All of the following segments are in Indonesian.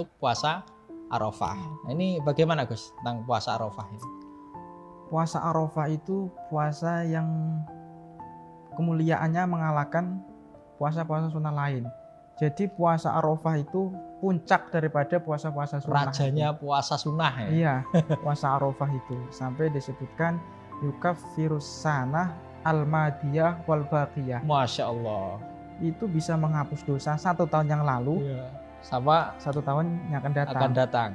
untuk puasa Arafah. Nah, ini bagaimana Gus tentang puasa Arafah ini? Puasa Arafah itu puasa yang kemuliaannya mengalahkan puasa-puasa sunnah lain. Jadi puasa Arafah itu puncak daripada puasa-puasa sunnah. Rajanya itu. puasa sunnah ya? Iya, puasa Arafah itu. Sampai disebutkan yukafirus sanah al-madiyah wal baqiyah. Masya Allah. Itu bisa menghapus dosa 1 tahun yang lalu, sama 1 tahun yang akan datang. akan datang.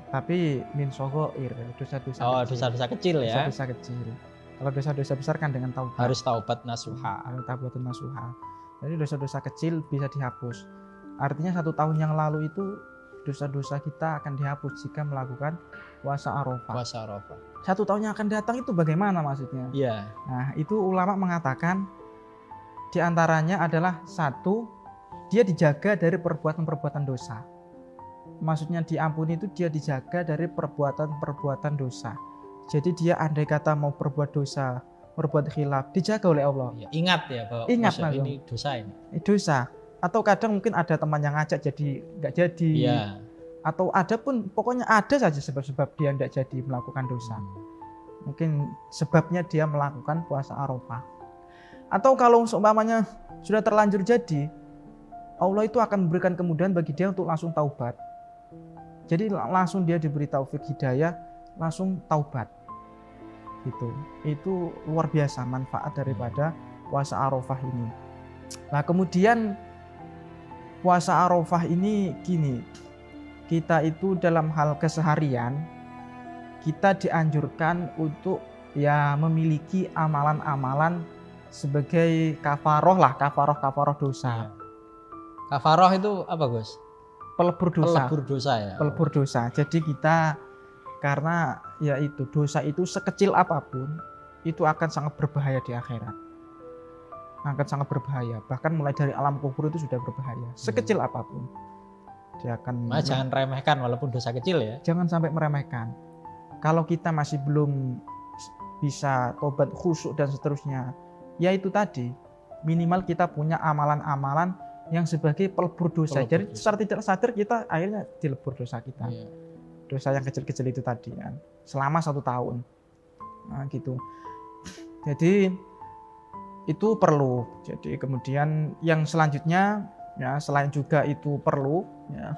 Tapi min sogoir, dosa-dosa kecil. Dosa-dosa kecil ya. Dosa-dosa kecil. Kalau dosa-dosa besar kan dengan taubat. Harus taubat nasuha. Taubatun nasuha. Jadi dosa-dosa kecil bisa dihapus. Artinya 1 tahun yang lalu itu dosa-dosa kita akan dihapus jika melakukan puasa Arafah. Puasa Arafah. 1 tahun yang akan datang itu bagaimana maksudnya? Iya. Nah, itu ulama mengatakan di antaranya adalah 1, dia dijaga dari perbuatan-perbuatan dosa. Maksudnya diampuni itu dia dijaga dari perbuatan-perbuatan dosa. Jadi dia andai kata mau berbuat dosa, berbuat khilaf, dijaga oleh Allah. Ya, ingat ya bahwa ini dosa ini. Dosa. Atau kadang mungkin ada teman yang ngajak jadi nggak jadi. Iya. Atau ada pun pokoknya ada saja sebab-sebab dia nggak jadi melakukan dosa. Mungkin sebabnya dia melakukan puasa Arafah. Atau kalau seumpamanya sudah terlanjur jadi, Allah itu akan memberikan kemudahan bagi dia untuk langsung taubat. Jadi langsung dia diberi taufik hidayah, langsung taubat. Gitu. Itu luar biasa manfaat daripada puasa Arafah ini. Nah, kemudian puasa Arafah ini gini, kita itu dalam hal keseharian kita dianjurkan untuk ya memiliki amalan-amalan sebagai kafaroh dosa. Kafaroh itu apa Gus? Pelebur dosa. Pelebur dosa ya. Pelebur dosa. Jadi kita karena ya itu dosa itu sekecil apapun itu akan sangat berbahaya di akhirat. Akan sangat berbahaya. Bahkan mulai dari alam kubur itu sudah berbahaya. Sekecil apapun dia akan. Jangan remehkan walaupun dosa kecil ya. Jangan sampai meremehkan. Kalau kita masih belum bisa tobat khusyuk dan seterusnya, ya itu tadi minimal kita punya amalan-amalan yang sebagai pelebur dosa. Jadi secara tidak sadar kita akhirnya dilebur dosa kita. Iya. Dosa yang kecil-kecil itu tadi kan. Selama 1 tahun. Nah, gitu. Jadi itu perlu. Jadi kemudian yang selanjutnya ya selain juga itu perlu ya.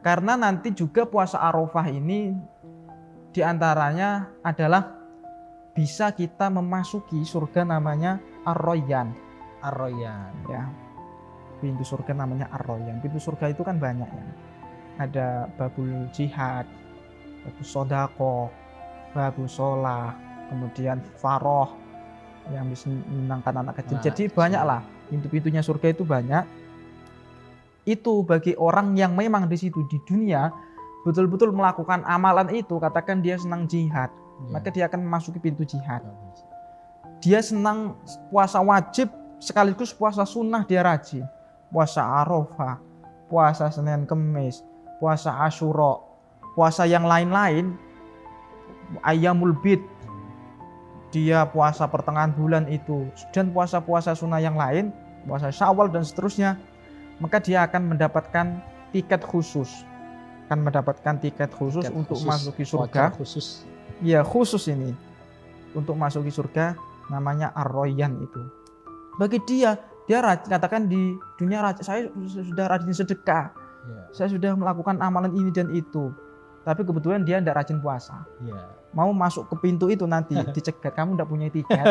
Karena nanti juga puasa Arafah ini diantaranya adalah bisa kita memasuki surga namanya Ar-Rayyan. Ar-Rayyan ya. Pintu surga namanya Ar-Rayyan. Pintu surga itu kan banyak ya. Ada babul jihad, babul sodako, babul sholah, kemudian faroh yang bisa menyenangkan anak kecil. Jadi banyaklah pintu-pintunya surga itu banyak. Itu bagi orang yang memang di situ di dunia betul-betul melakukan amalan itu, katakan dia senang jihad, maka dia akan memasuki pintu jihad. Dia senang puasa wajib sekaligus puasa sunnah dia rajin. Puasa Arafah, puasa Senin Kemis, puasa Asyura, puasa yang lain-lain, Ayyamul Bid, dia puasa pertengahan bulan itu, dan puasa-puasa sunnah yang lain, puasa Syawal dan seterusnya, maka dia akan mendapatkan tiket khusus. Akan mendapatkan tiket khusus untuk masuki surga. Khusus. Ya, khusus ini. Untuk masuki surga namanya Ar-Rayyan itu. Bagi dia katakan di dunia saya sudah rajin sedekah. Saya sudah melakukan amalan ini dan itu. Tapi kebetulan dia tidak rajin puasa. Mau masuk ke pintu itu nanti dicegat, kamu tidak punya tiket.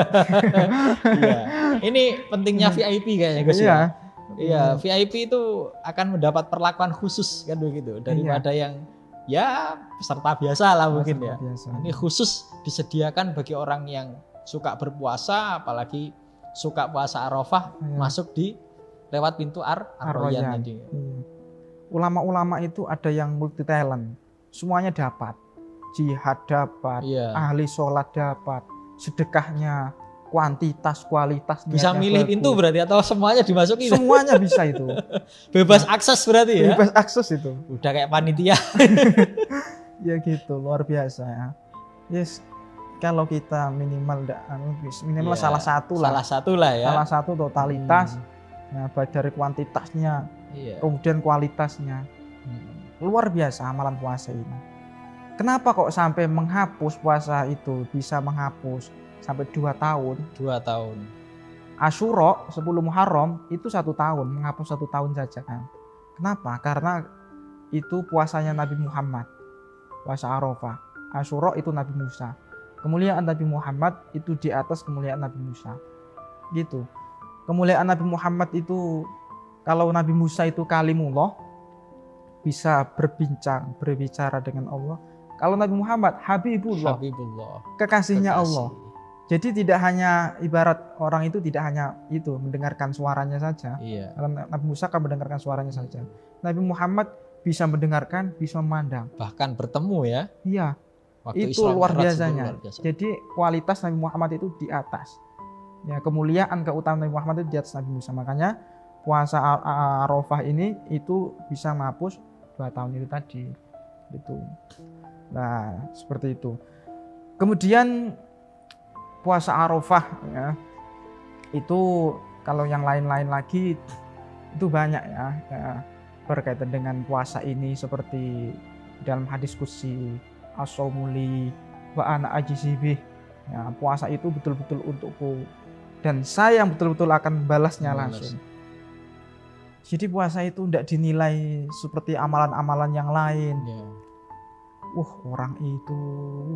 Ini pentingnya VIP kayaknya Gus. Iya, VIP itu akan mendapat perlakuan khusus kan begitu daripada yang ya peserta biasa lah mungkin ya. Ini khusus disediakan bagi orang yang suka berpuasa, apalagi suka puasa Arafah, masuk di lewat pintu Ar-Rayyan tadi. Ulama-ulama itu ada yang multi talent, semuanya dapat. Jihad dapat, ahli sholat dapat, sedekahnya, kuantitas, kualitasnya. Bisa milih bagus. pintu berarti atau semuanya dimasuki? Semuanya bisa itu. Bebas akses berarti ya? Bebas akses itu. Udah kayak panitia. Ya gitu, luar biasa ya. Yes, kalau kita minimal salah satu lah. Salah satu lah ya. Salah satu totalitas. Nah, baik dari kuantitasnya, kemudian kualitasnya. luar biasa amalan puasa ini. Kenapa kok sampai menghapus puasa itu, bisa menghapus sampai 2 tahun? 2 tahun. Asyura 10 Muharram itu 1 tahun, menghapus 1 tahun saja kan. Kenapa? Karena itu puasanya Nabi Muhammad, puasa Arafah. Asyura itu Nabi Musa. Kemuliaan Nabi Muhammad itu di atas kemuliaan Nabi Musa. Gitu. Kemuliaan Nabi Muhammad itu, kalau Nabi Musa itu kalimullah, bisa berbicara dengan Allah. Kalau Nabi Muhammad Habibullah, kekasihnya Allah. Jadi tidak hanya ibarat orang itu tidak hanya itu mendengarkan suaranya saja. Iya. Kalau Nabi Musa kan mendengarkan suaranya saja. Nabi Muhammad bisa mendengarkan, bisa memandang. Bahkan bertemu ya. Iya. Waktu itu Isra luar Mi'raj biasanya. Luar biasa. Jadi kualitas Nabi Muhammad itu di atas. Ya, kemuliaan keutamaan Nabi Muhammad itu di atas Nabi Musa. Makanya puasa Arafah ini itu bisa menghapus 2 tahun itu tadi. Gitu. Nah, seperti itu. Kemudian puasa Arafah ya, itu kalau yang lain-lain lagi itu banyak ya, berkaitan dengan puasa ini, seperti dalam hadis qudsi as-shaumuli wa ana ajzibih, ya, puasa itu betul-betul untukku dan saya yang betul-betul akan balasnya langsung. Jadi puasa itu tidak dinilai seperti amalan-amalan yang lain. Orang itu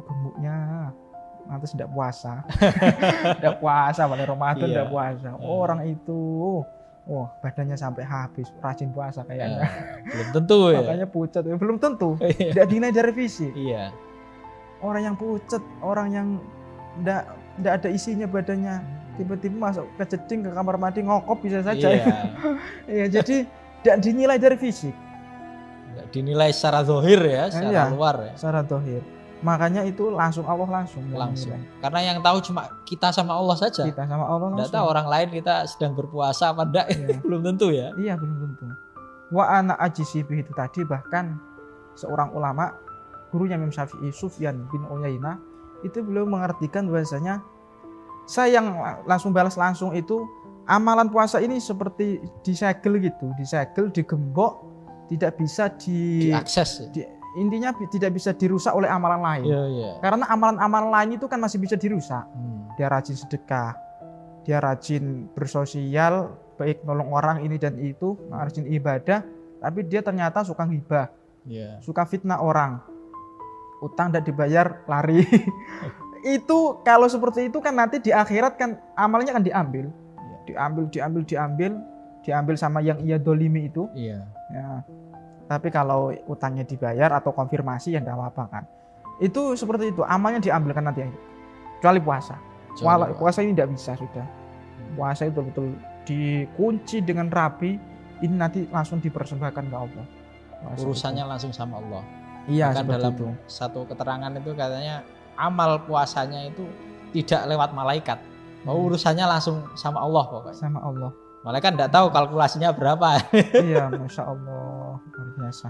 gemuknya nanti tidak puasa. Tidak puasa pada Ramadan, tidak puasa. Orang itu badannya sampai habis, rajin puasa kayaknya. Belum tentu ya. Makanya pucat, belum tentu. Tidak dinilai dari fisik. Iya. Orang yang pucat, orang yang tidak ada isinya badannya, tiba-tiba masuk ke jeding, ke kamar mandi ngokop bisa saja. Iya, jadi tidak dinilai dari fisik. Dinilai secara zahir ya, secara luar ya. Secara zahir. Makanya itu langsung Allah langsung. Karena yang tahu cuma kita sama Allah saja. Kita sama Allah langsung. Tidak tahu orang lain kita sedang berpuasa apa enggak. Belum tentu ya. Iya, belum tentu. Wa ana ajzibih itu tadi, bahkan seorang ulama, gurunya Imam Syafi'i, Sufyan bin Uyainah, itu beliau mengartikan bahwasanya saya yang langsung balas langsung itu, amalan puasa ini seperti disegel gitu, digembok, tidak bisa diakses. Intinya tidak bisa dirusak oleh amalan lain. Karena amalan-amalan lain itu kan masih bisa dirusak. Dia rajin sedekah, dia rajin bersosial, baik nolong orang ini dan itu, rajin ibadah, tapi dia ternyata suka ghibah, suka fitnah orang, utang tidak dibayar lari. Itu kalau seperti itu kan nanti di akhirat kan amalnya kan diambil sama yang ia dolimi itu. Ya. Tapi kalau utangnya dibayar atau konfirmasi ya tidak apa-apa kan. Itu seperti itu, amalnya diambilkan nanti. Kecuali puasa. Puasa ini tidak bisa sudah. Puasa itu betul dikunci dengan rapi. Ini nanti langsung dipersembahkan ke Allah. Puasa urusannya itu langsung sama Allah. Iya, bahkan dalam itu satu keterangan itu katanya amal puasanya itu tidak lewat malaikat. Urusannya langsung sama Allah pokoknya. Sama Allah. Malaikat tidak tahu kalkulasinya berapa. Iya, Masya Allah, luar biasa.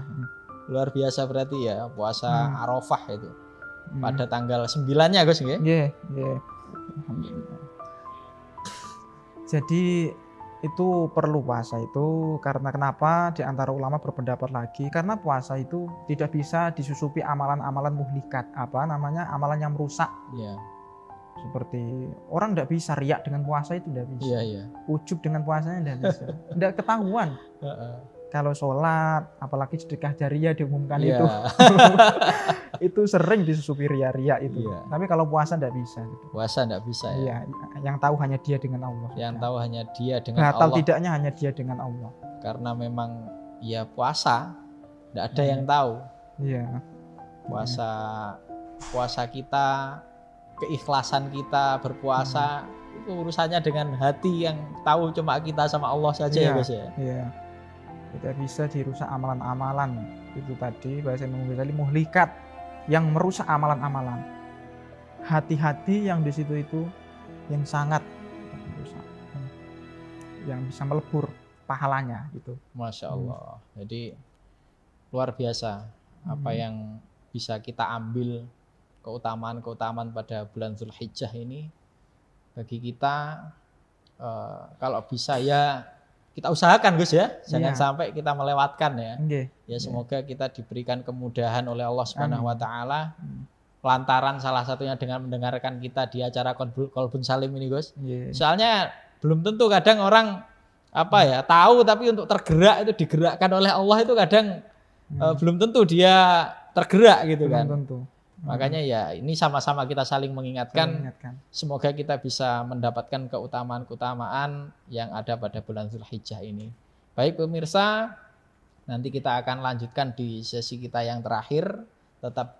Luar biasa berarti ya puasa Arafah itu. Pada tanggal 9-nya Gus nggih? Nggih. Alhamdulillah. Jadi itu perlu puasa itu, karena kenapa? Di antara ulama berpendapat lagi, karena puasa itu tidak bisa disusupi amalan-amalan muhlikat, amalan yang merusak. Seperti orang tidak bisa riak dengan puasa itu tidak bisa. Ujub dengan puasanya tidak bisa. Tidak ketahuan. Kalau sholat, apalagi sedekah jariyah diumumkan itu, itu sering disusupi riak itu. Tapi kalau puasa tidak bisa. Puasa tidak bisa ya. Yang tahu hanya dia dengan Allah. Yang tahu hanya dia dengan Allah. Batal tidaknya hanya dia dengan Allah. Karena memang ya puasa tidak ada yang tahu. Puasa kita, keikhlasan kita berpuasa itu urusannya dengan hati yang tahu cuma kita sama Allah saja ya Gus ya. Tidak bisa dirusak amalan-amalan itu tadi, bahasa Imam Ghazali, muhlikat yang merusak amalan-amalan. Hati-hati yang di situ itu yang sangat merusak, yang bisa melebur pahalanya itu. Masya Allah. Jadi luar biasa apa yang bisa kita ambil keutamaan-keutamaan pada bulan Zulhijjah ini bagi kita. Kalau bisa ya kita usahakan Gus ya, jangan Iya. sampai kita melewatkan ya. Nggih. Ya semoga kita diberikan kemudahan oleh Allah Subhanahu wa taala Hmm. lantaran salah satunya dengan mendengarkan kita di acara Kolbun Salim ini Gus. Nggih. Soalnya belum tentu kadang orang apa ya tahu tapi untuk tergerak itu digerakkan oleh Allah itu kadang belum tentu dia tergerak gitu Belum kan. tentu. Makanya ya ini sama-sama kita saling mengingatkan. Mengingatkan. Semoga kita bisa mendapatkan keutamaan-keutamaan yang ada pada bulan Zulhijjah ini. Baik pemirsa, nanti kita akan lanjutkan di sesi kita yang terakhir. Tetap